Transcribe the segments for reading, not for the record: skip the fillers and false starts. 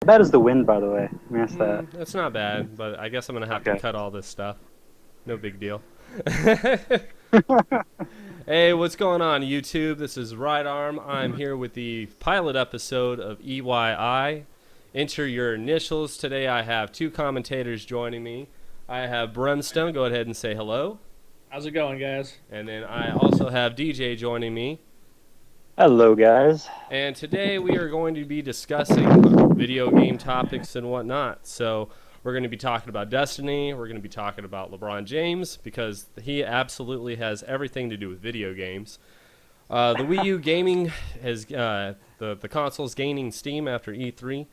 How bad is the wind, by the way? Let me ask that. That's not bad, but I guess I'm gonna have to Okay. cut all this stuff. No big deal. Hey, what's going on, YouTube? This is Right Arm. I'm here with the pilot episode of EYI. Enter your initials. Today I have two commentators joining me. I have Brimstone. Go ahead and say hello. How's it going, guys? And then I also have DJ joining me. Hello, guys. And today we are going to be discussing video game topics and whatnot. So we're going to be talking about Destiny. We're going to be talking about LeBron James because he absolutely has everything to do with video games. The Wii U gaming has the console's gaining steam after E3.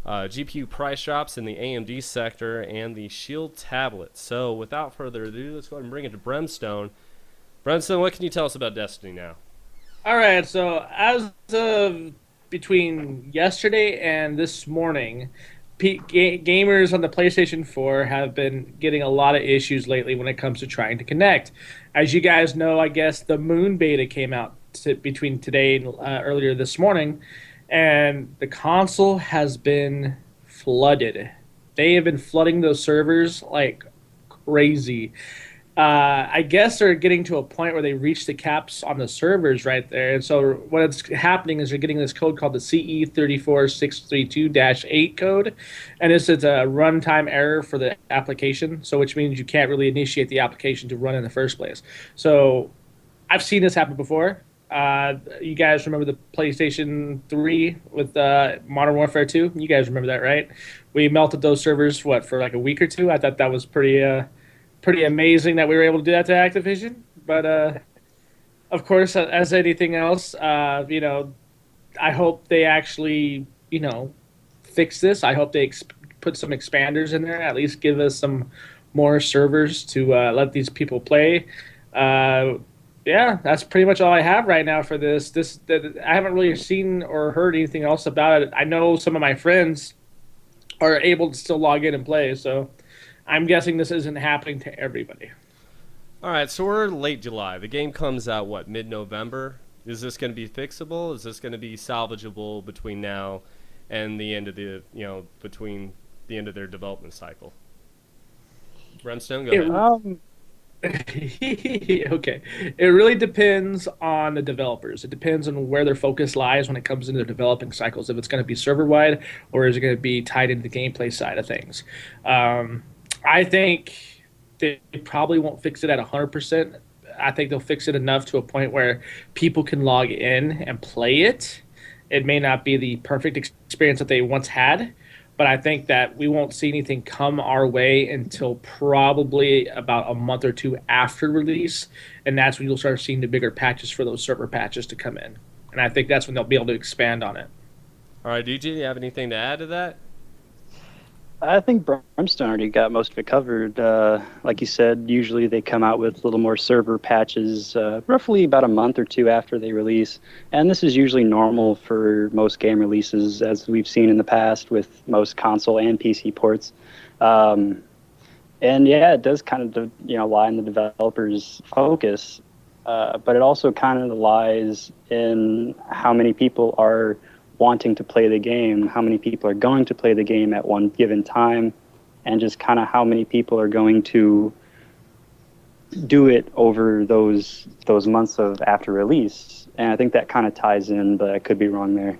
GPU price drops in the AMD sector and the Shield tablet. So without further ado, let's go ahead and bring it to Brimstone. Brimstone, what can you tell us about Destiny now? All right, so as of between yesterday and this morning, gamers on the PlayStation 4 have been getting a lot of issues lately when it comes to trying to connect. As you guys know, I guess the Moon beta came out between today and earlier this morning, and the console has been flooded. They have been flooding those servers like crazy. I guess they're getting to a point where they reach the caps on the servers right there. And so what's happening is they're getting this code called the CE34632-8 code. And this is a runtime error for the application, so which means you can't really initiate the application to run in the first place. So I've seen this happen before. You guys remember the PlayStation 3 with Modern Warfare 2? You guys remember that, right? We melted those servers, for like a week or two? I thought that was pretty amazing that we were able to do that to Activision. But of course, as anything else, I hope they actually, fix this. I hope they put some expanders in there, at least give us some more servers to let these people play. Yeah, that's pretty much all I have right now for this. I haven't really seen or heard anything else about it. I know some of my friends are able to still log in and play, so I'm guessing this isn't happening to everybody. All right, so we're late July. The game comes out, mid-November? Is this going to be fixable? Is this going to be salvageable between now and the end of between the end of their development cycle? Brimstone, go ahead. Okay. It really depends on the developers. It depends on where their focus lies when it comes into their developing cycles. If it's going to be server-wide or is it going to be tied into the gameplay side of things. I think they probably won't fix it at 100%. I think they'll fix it enough to a point where people can log in and play it. It may not be the perfect experience that they once had, but I think that we won't see anything come our way until probably about a month or two after release, and that's when you'll start seeing the bigger patches for those server patches to come in. And I think that's when they'll be able to expand on it. All right, DJ, do you have anything to add to that? I think Brimstone already got most of it covered. Like you said, usually they come out with a little more server patches roughly about a month or two after they release. And this is usually normal for most game releases, as we've seen in the past with most console and PC ports. And yeah, it does kind of lie in the developer's focus. But it also kind of lies in how many people are wanting to play the game, how many people are going to play the game at one given time, and just kind of how many people are going to do it over those months of after release. And I think that kind of ties in, but I could be wrong there.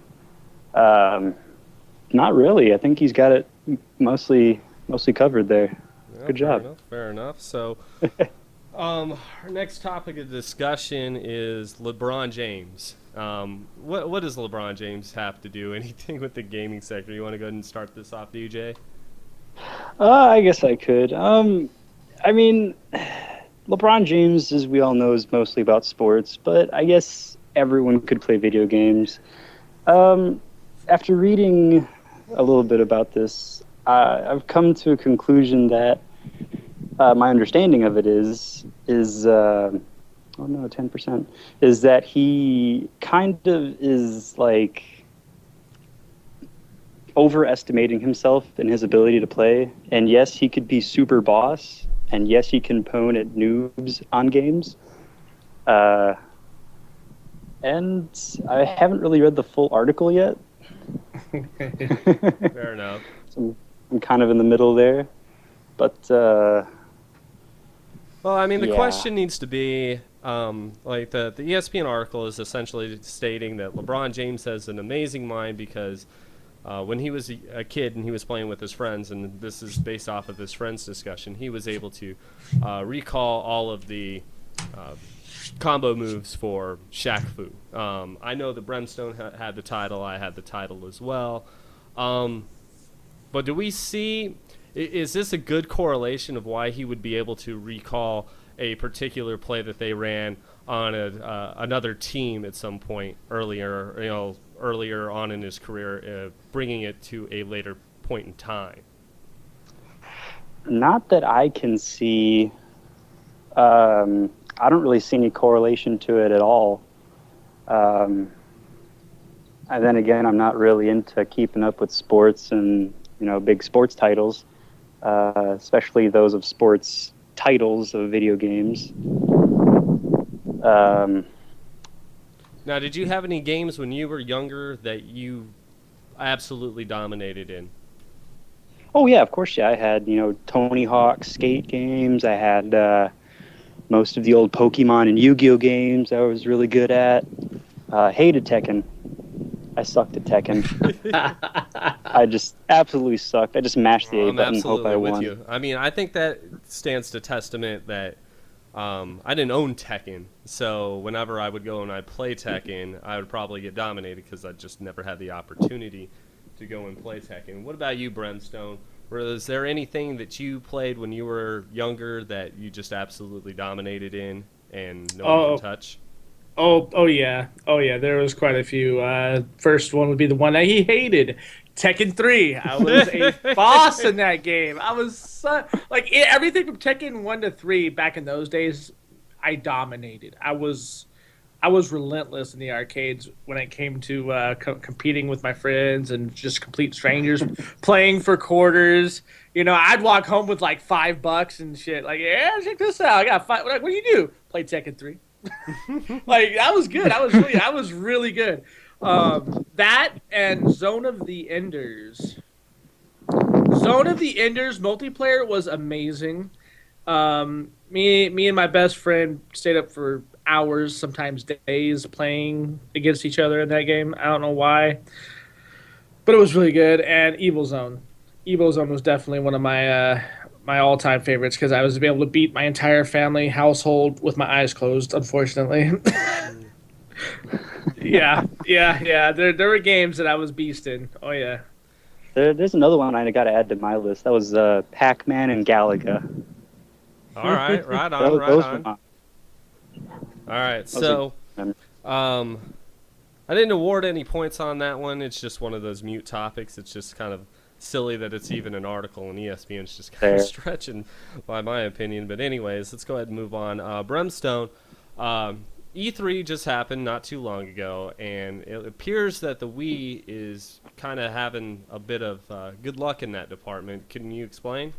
Not really. I think he's got it mostly covered there. Yeah, good job. Fair enough. So our next topic of discussion is LeBron James. What does LeBron James have to do anything with the gaming sector? You want to go ahead and start this off, DJ? I guess I could. I mean, LeBron James, as we all know, is mostly about sports, but I guess everyone could play video games. After reading a little bit about this, I've come to a conclusion that my understanding of it is 10%, is that he kind of is like overestimating himself and his ability to play. And yes, he could be super boss, and yes, he can pwn at noobs on games. And I haven't really read the full article yet, Fair enough. So I'm kind of in the middle there, but Well, I mean, the yeah. question needs to be like the ESPN article is essentially stating that LeBron James has an amazing mind because when he was a kid and he was playing with his friends, and this is based off of his friends' discussion, he was able to recall all of the uh, combo moves for Shaq Fu. I know that Brimstone had the title. I had the title as well. Um, but do we see? Is this a good correlation of why he would be able to recall a particular play that they ran on another team at some point earlier, earlier on in his career, bringing it to a later point in time? Not that I can see. I don't really see any correlation to it at all. Um, and then again, I'm not really into keeping up with sports and big sports titles, especially those of sports titles of video games. Um, Now, did you have any games when you were younger that you absolutely dominated in? oh yeah, of course, yeah. I had Tony Hawk skate games. I had most of the old Pokemon and Yu-Gi-Oh games I was really good at. Hated Tekken. I sucked at Tekken. I just absolutely sucked. I just mashed the Well, A I'm button, hope absolutely I with won. you. I mean, I think that stands to testament that I didn't own Tekken, so whenever I would go and I'd play Tekken, I would probably get dominated because I just never had the opportunity to go and play Tekken. What about you, Brimstone? Was there anything that you played when you were younger that you just absolutely dominated in and no one can Oh, touch? oh yeah. There was quite a few. First one would be the one that he hated, Tekken 3. I was a boss in that game. I was everything from Tekken 1 to 3 back in those days. I dominated. I was relentless in the arcades when it came to competing with my friends and just complete strangers playing for quarters. I'd walk home with like $5 and shit. Like, yeah, check this out. I got five. Like, what do you do? Play Tekken 3. Like, that was good. I was really good. That and Zone of the Enders. Zone of the Enders multiplayer was amazing. Me and my best friend stayed up for hours, sometimes days, playing against each other in that game. I don't know why, but it was really good. And Evil Zone, Evil Zone was definitely one of my all time favorites because I was able to beat my entire family household with my eyes closed. Unfortunately, yeah. There were games that I was beast in. Oh yeah. There's another one I got to add to my list. That was Pac-Man and Galaga. All right, right on, right Those were on. my, All right, those are so um, I didn't award any points on that one. It's just one of those mute topics. It's just kind of silly that it's even an article, and ESPN's just kind of there. stretching, by my opinion. But anyways, let's go ahead and move on. Brimstone, E3 just happened not too long ago, and it appears that the Wii is kind of having a bit of good luck in that department. Can you explain?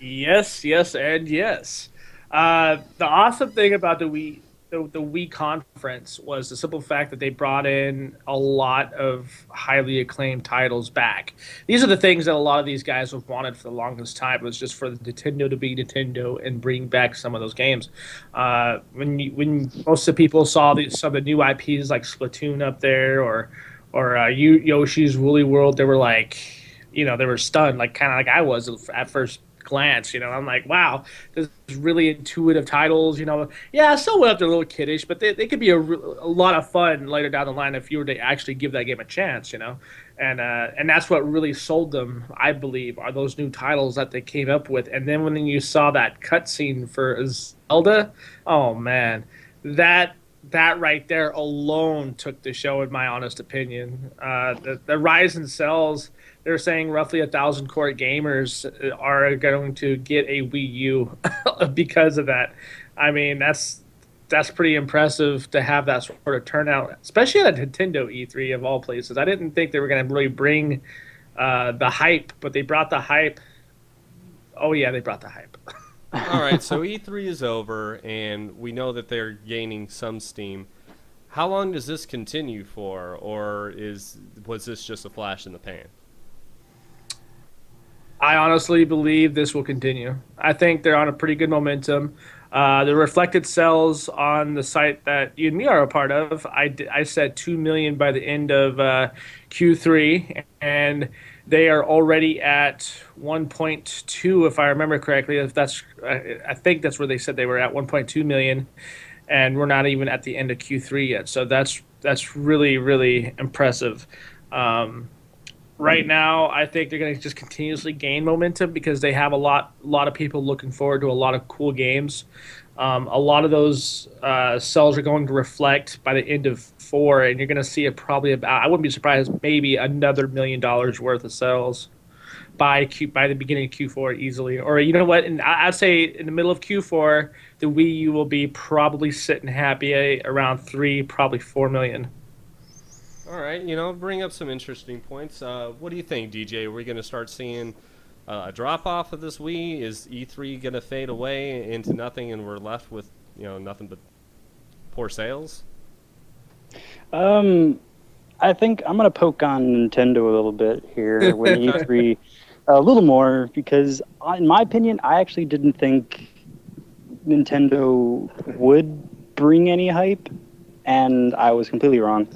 Yes, and yes. The awesome thing about the Wii conference was the simple fact that they brought in a lot of highly acclaimed titles back. These are the things that a lot of these guys have wanted for the longest time. It was just for Nintendo to be Nintendo and bring back some of those games. When most of the people saw some of the new IPs like Splatoon up there or Yoshi's Woolly World, they were like, they were stunned, like kind of like I was at first glance. I'm like, wow, this is really intuitive titles. Yeah, I still went up there a little kiddish, but they could be a lot of fun later down the line if you were to actually give that game a chance. And that's what really sold them, I believe, are those new titles that they came up with. And then when you saw that cutscene for Zelda, oh man, that that right there alone took the show, in my honest opinion. The rise in sales, they're saying roughly 1,000 core gamers are going to get a Wii U because of that. I mean, that's pretty impressive to have that sort of turnout, especially at a Nintendo E3 of all places. I didn't think they were going to really bring the hype, but they brought the hype. Oh yeah, they brought the hype. All right, so E3 is over, and we know that they're gaining some steam. How long does this continue for, or was this just a flash in the pan? I honestly believe this will continue. I think they're on a pretty good momentum. The reflected sales on the site that you and me are a part of, I said 2 million by the end of Q3, and they are already at 1.2, if I remember correctly. If that's, I think that's where they said they were at 1.2 million, and we're not even at the end of Q3 yet. So that's really really impressive. Um, right now, I think they're going to just continuously gain momentum because they have a lot of people looking forward to a lot of cool games. A lot of those sales are going to reflect by the end of four, and you're going to see it probably about. I wouldn't be surprised, maybe another $1 million worth of sales by the beginning of Q4 easily. Or you know what? And I'd say in the middle of Q4, the Wii U will be probably sitting happy around 3, probably 4 million. All right, bring up some interesting points. What do you think, DJ? Are we going to start seeing a drop off of this Wii? Is E3 going to fade away into nothing, and we're left with nothing but poor sales? I think I'm going to poke on Nintendo a little bit here with E3 a little more because, in my opinion, I actually didn't think Nintendo would bring any hype, and I was completely wrong.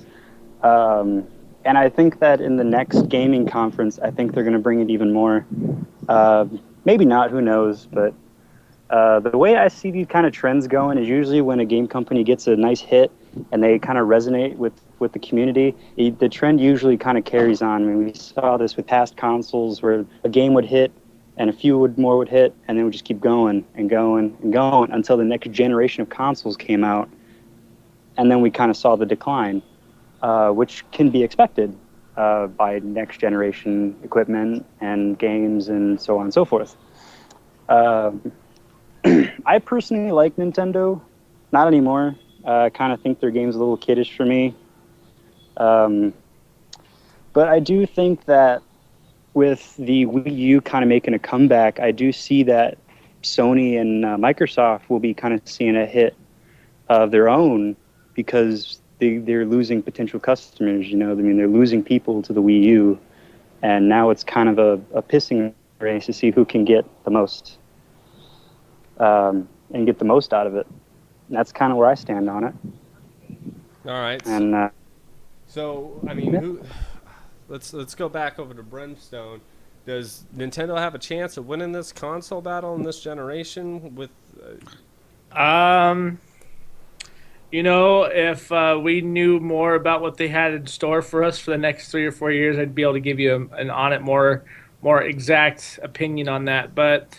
And I think that in the next gaming conference, I think they're going to bring it even more. Maybe not, who knows? But the way I see these kind of trends going is usually when a game company gets a nice hit and they kind of resonate with the community, the trend usually kind of carries on. I mean, we saw this with past consoles where a game would hit and a few more would hit, and then it would just keep going and going and going until the next generation of consoles came out. And then we kind of saw the decline. Which can be expected by next generation equipment and games and so on and so forth. I personally like Nintendo, not anymore. I kind of think their game's a little kiddish for me. But I do think that with the Wii U kind of making a comeback, I do see that Sony and Microsoft will be kind of seeing a hit of their own because they're losing potential customers. I mean, they're losing people to the Wii U, and now it's kind of a pissing race to see who can get the most and get the most out of it. And that's kind of where I stand on it. All right. And so I mean, let's go back over to Brimstone. Does Nintendo have a chance of winning this console battle in this generation with? If we knew more about what they had in store for us for the next 3 or 4 years, I'd be able to give you an on it more exact opinion on that. But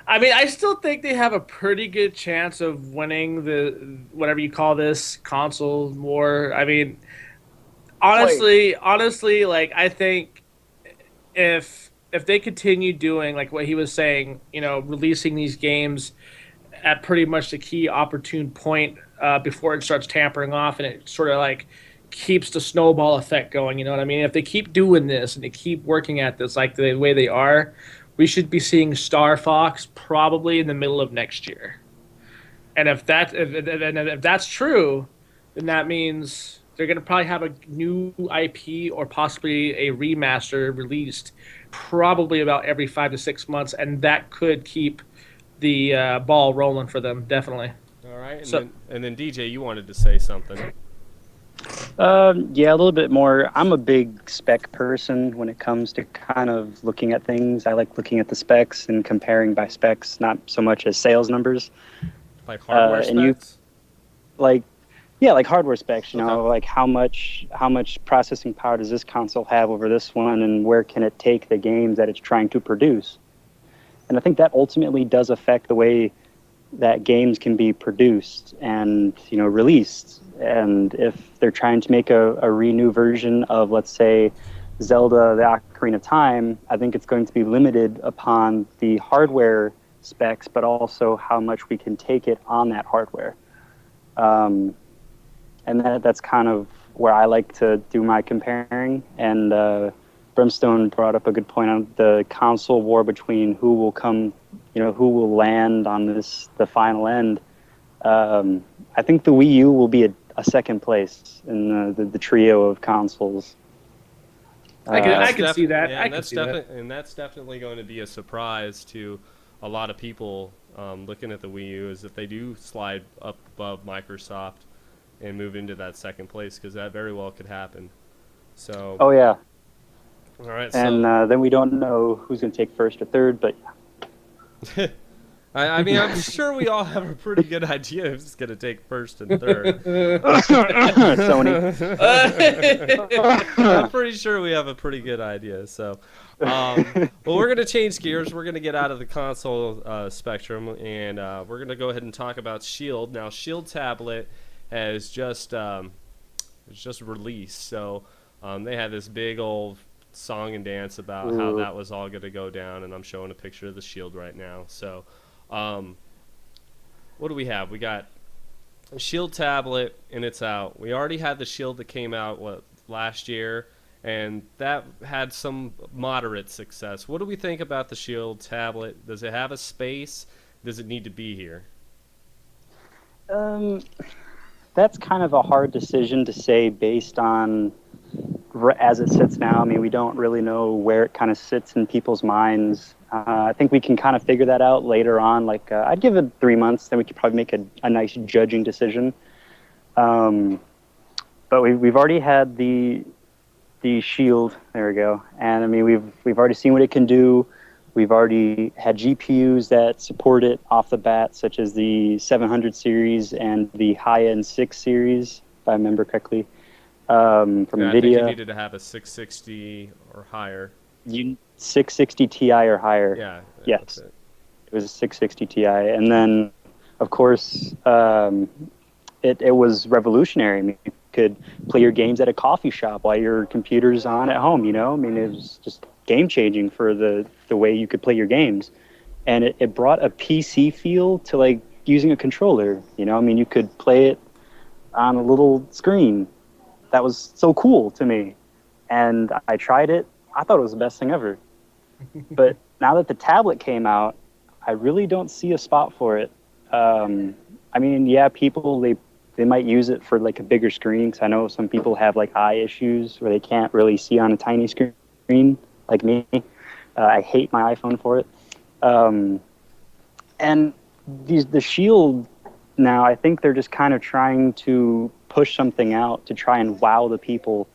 I mean, I still think they have a pretty good chance of winning the whatever you call this console war. I mean, honestly, like I think if they continue doing like what he was saying, releasing these games at pretty much the key opportune point before it starts tampering off, and it sort of like keeps the snowball effect going. You know what I mean? If they keep doing this and they keep working at this like the way they are, we should be seeing Star Fox probably in the middle of next year. And if that's true, then that means they're going to probably have a new IP or possibly a remaster released probably about every 5 to 6 months, and that could keep the ball rolling for them, definitely. All right, and then DJ, you wanted to say something. Yeah, a little bit more. I'm a big spec person when it comes to kind of looking at things. I like looking at the specs and comparing by specs, not so much as sales numbers. Like hardware specs? Like hardware specs, like how much processing power does this console have over this one, and where can it take the games that it's trying to produce? And I think that ultimately does affect the way that games can be produced and released. And if they're trying to make a renew version of, let's say, Zelda: The Ocarina of Time, I think it's going to be limited upon the hardware specs, but also how much we can take it on that hardware. And that's kind of where I like to do my comparing. And Brimstone brought up a good point on the console war between who will come, who will land on the final end. I think the Wii U will be a second place in the trio of consoles. I can see that. Yeah, I can see that. and that's definitely going to be a surprise to a lot of people looking at the Wii U, is if they do slide up above Microsoft and move into that second place, because that very well could happen. So, Oh yeah, all right, and so then we don't know who's going to take first or third, but I mean, I'm sure we all have a pretty good idea who's going to take first and third. Sony. I'm pretty sure we have a pretty good idea. So, well, we're going to change gears. We're going to get out of the console spectrum, and we're going to go ahead and talk about Shield. Now, Shield tablet has just released, so they had this big old song and dance about how that was all going to go down, and I'm showing a picture of the Shield right now. So, what do we have? We got a Shield tablet, and it's out. We already had the Shield that came out last year, and that had some moderate success. What do we think about the Shield tablet? Does it have a space? Does it need to be here? That's kind of a hard decision to say based on as it sits now. I mean, we don't really know where it kind of sits in people's minds. I think we can kind of figure that out later on. Like, I'd give it 3 months, then we could probably make a nice judging decision. But we've already had the Shield. There we go. And I mean, we've already seen what it can do. We've already had GPUs that support it off the bat, such as the 700 series and the high-end 6 series, if I remember correctly, from NVIDIA. I think you needed to have a 660 or higher. 660 Ti or higher. Yeah. Yes. It was a 660 Ti. And then, of course, it was revolutionary. I mean, you could play your games at a coffee shop while your computer's on at home, you know? I mean, it was just game-changing for the way you could play your games. And it brought a PC feel to, like, using a controller, you know? I mean, you could play it on a little screen. That was so cool to me. And I tried it. I thought it was the best thing ever. But now that the tablet came out, I really don't see a spot for it. I mean, yeah, people, they might use it for like a bigger screen, because I know some people have like eye issues where they can't really see on a tiny screen, like me. I hate my iPhone for it. And the Shield now, I think they're just kind of trying to push something out to try and wow the people,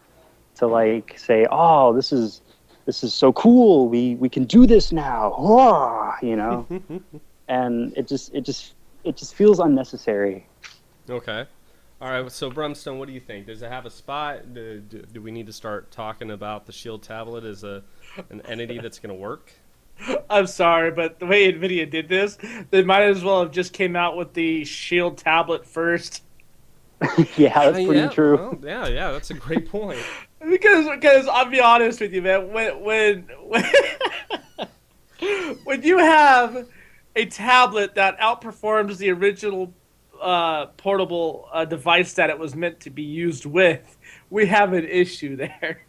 to like say, oh, this is so cool. We can do this now. Oh, you know. And it just feels unnecessary. Okay. All right. So, Brumstone, what do you think? Does it have a spot? Do we need to start talking about the Shield tablet as an entity that's going to work? I'm sorry, but the way NVIDIA did this, they might as well have just came out with the Shield tablet first. Yeah, that's pretty true. Well, yeah, that's a great point. Because I'll be honest with you, man. When you have a tablet that outperforms the original portable device that it was meant to be used with, we have an issue there.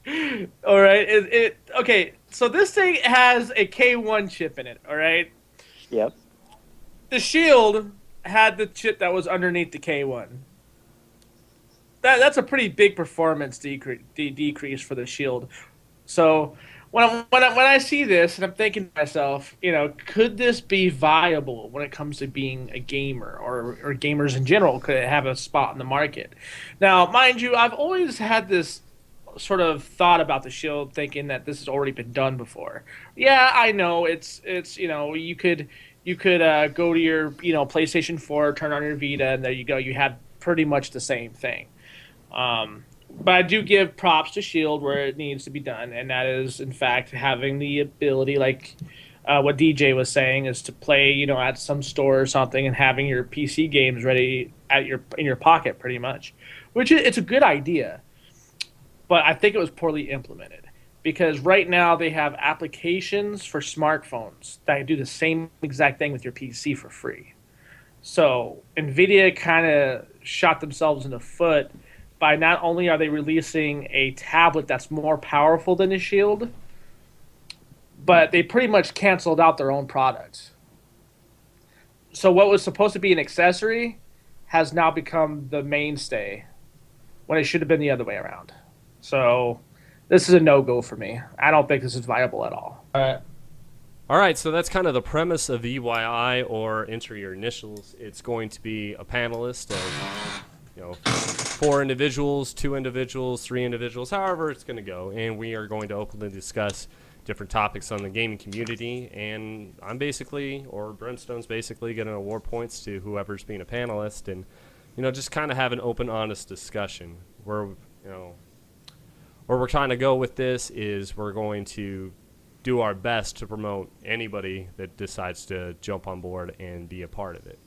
All right. Okay. So this thing has a K1 chip in it. All right. Yep. The Shield had the chip that was underneath the K1. That's a pretty big performance decrease for the Shield. So when I see this, and I'm thinking to myself, you know, could this be viable when it comes to being a gamer, or gamers in general? Could it have a spot in the market? Now, mind you, I've always had this sort of thought about the Shield, thinking that this has already been done before. Yeah, I know it's you know, you could go to your, you know, PlayStation 4, turn on your Vita, and there you go. You have pretty much the same thing. But I do give props to Shield where it needs to be done, and that is, in fact, having the ability, like what DJ was saying, is to play, you know, at some store or something, and having your PC games ready in your pocket, pretty much. Which it's a good idea, but I think it was poorly implemented, because right now they have applications for smartphones that do the same exact thing with your PC for free. So NVIDIA kind of shot themselves in the foot by not only are they releasing a tablet that's more powerful than the Shield, but they pretty much canceled out their own product. So what was supposed to be an accessory has now become the mainstay when it should have been the other way around. So this is a no-go for me. I don't think this is viable at all. All right. All right, so that's kind of the premise of EYI, or enter your initials. It's going to be a panelist of, 4 individuals, 2 individuals, 3 individuals, however it's going to go, and we are going to openly discuss different topics on the gaming community. And I'm basically, or Brimstone's basically, going to award points to whoever's being a panelist, and just kind of have an open, honest discussion. Where we're trying to go with this is we're going to do our best to promote anybody that decides to jump on board and be a part of it.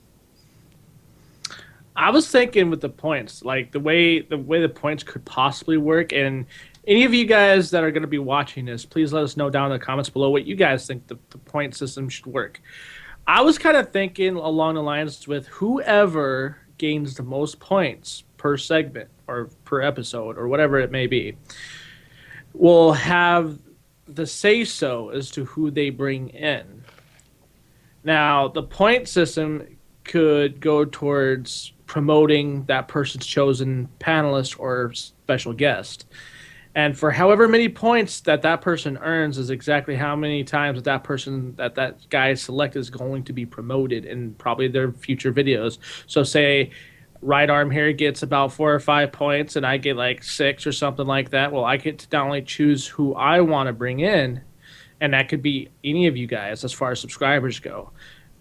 I was thinking with the points, like the way the points could possibly work, and any of you guys that are going to be watching this, please let us know down in the comments below what you guys think the point system should work. I was kind of thinking along the lines with whoever gains the most points per segment or per episode or whatever it may be will have the say-so as to who they bring in. Now, the point system could go towards promoting that person's chosen panelist or special guest. And for however many points that person earns is exactly how many times that guy selected is going to be promoted in probably their future videos. So say right arm here gets about 4 or 5 points and I get like 6 or something like that. Well, I get to not only choose who I want to bring in, and that could be any of you guys as far as subscribers go.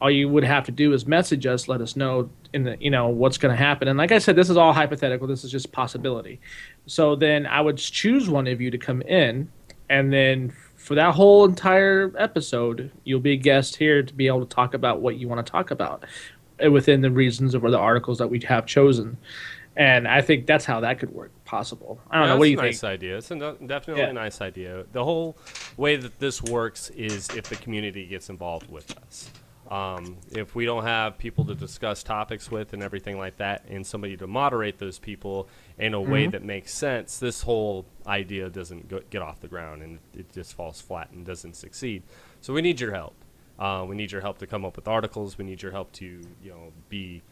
All you would have to do is message us, let us know what's going to happen. And like I said, this is all hypothetical. This is just possibility. So then I would choose one of you to come in, and then for that whole entire episode, you'll be a guest here to be able to talk about what you want to talk about within the reasons of the articles that we have chosen. And I think that's how that could work possible. I don't know. What do you think? That's a nice idea. It's definitely a nice idea. The whole way that this works is if the community gets involved with us. If we don't have people to discuss topics with and everything like that, and somebody to moderate those people in a way that makes sense, this whole idea doesn't get off the ground, and it just falls flat and doesn't succeed. So we need your help. We need your help to come up with articles. We need your help to be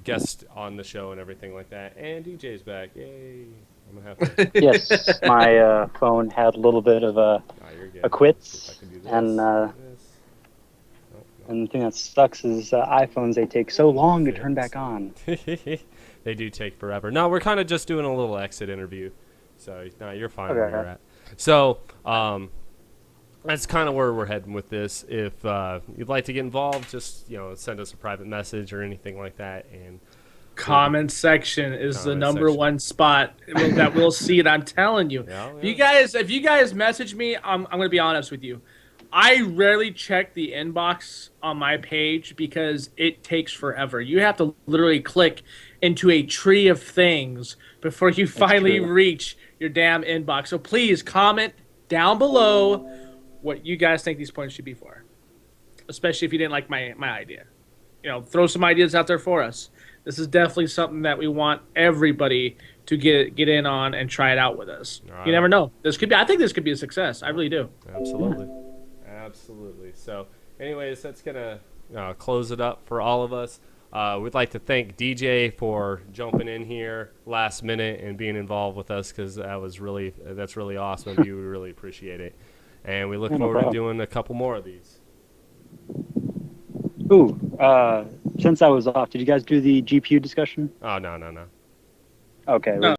guest on the show and everything like that. And DJ's back. Yay. I'm gonna have to. Yes, my phone had a little bit of a quits, and the thing that sucks is iPhones, they take so long to turn back on. They do take forever. No, we're kind of just doing a little exit interview. So, no, you're fine where you're at. So, that's kind of where we're heading with this. If you'd like to get involved, just send us a private message or anything like that. And comment section is the number one spot that we'll see it. I'm telling you. If you guys message me, I'm going to be honest with you. I rarely check the inbox on my page because it takes forever. You have to literally click into a tree of things before you finally reach your damn inbox. So please comment down below what you guys think these points should be for, especially if you didn't like my idea. Throw some ideas out there for us. This is definitely something that we want everybody to get in on and try it out with us. You never know. I think this could be a success. I really do. Absolutely. So, anyways, that's going to close it up for all of us. We'd like to thank DJ for jumping in here last minute and being involved with us, because that's really awesome of you. We really appreciate it. And we look forward to doing a couple more of these. Ooh, since I was off, did you guys do the GPU discussion? Oh, no. Okay. No.